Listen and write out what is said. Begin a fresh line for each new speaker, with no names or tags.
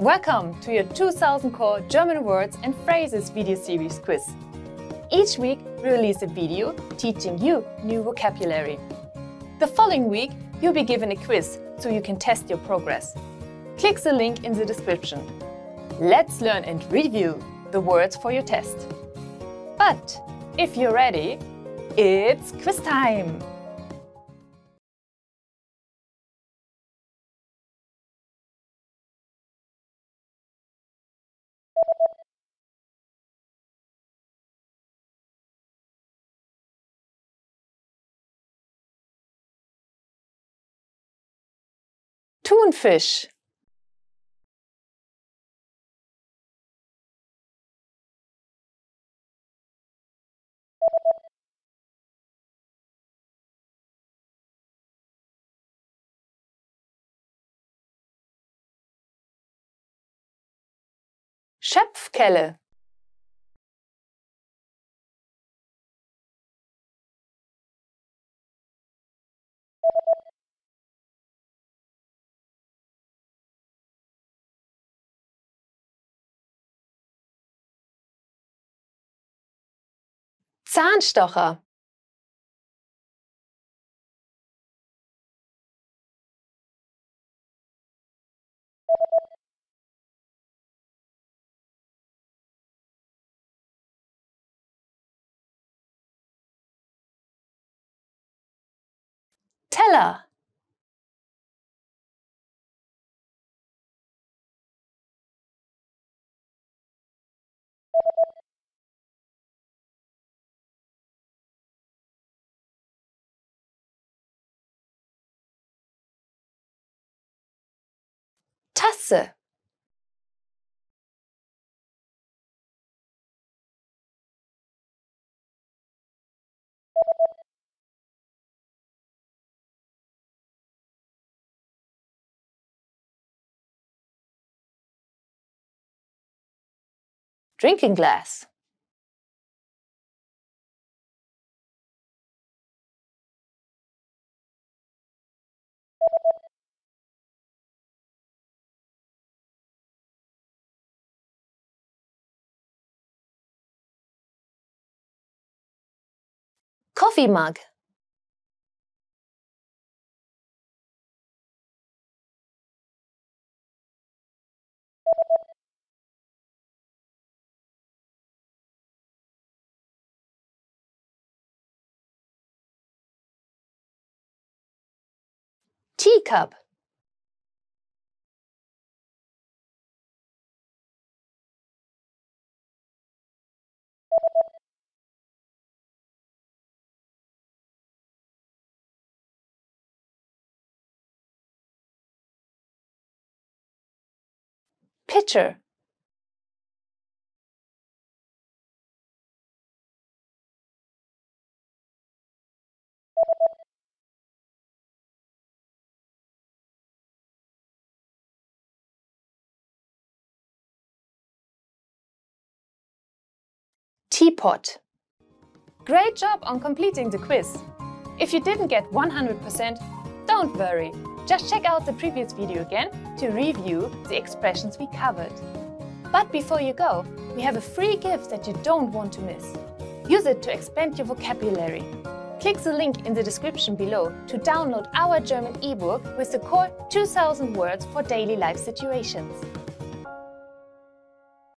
Welcome to your 2000 Core German Words and Phrases video series quiz. Each week we release a video teaching you new vocabulary. The following week you'll be given a quiz so you can test your progress. Click the link in the description. Let's learn and review the words for your test. But if you're ready, it's quiz time! Thunfisch. Schöpfkelle. Zahnstocher. Teller. Tasse. Drinking glass. Coffee mug. Teacup. Pitcher. Teapot. Great job on completing the quiz! If you didn't get 100%, don't worry. Just check out the previous video again to review the expressions we covered. But before you go, we have a free gift that you don't want to miss. Use it to expand your vocabulary. Click the link in the description below to download our German ebook with the core 2000 words for daily life situations.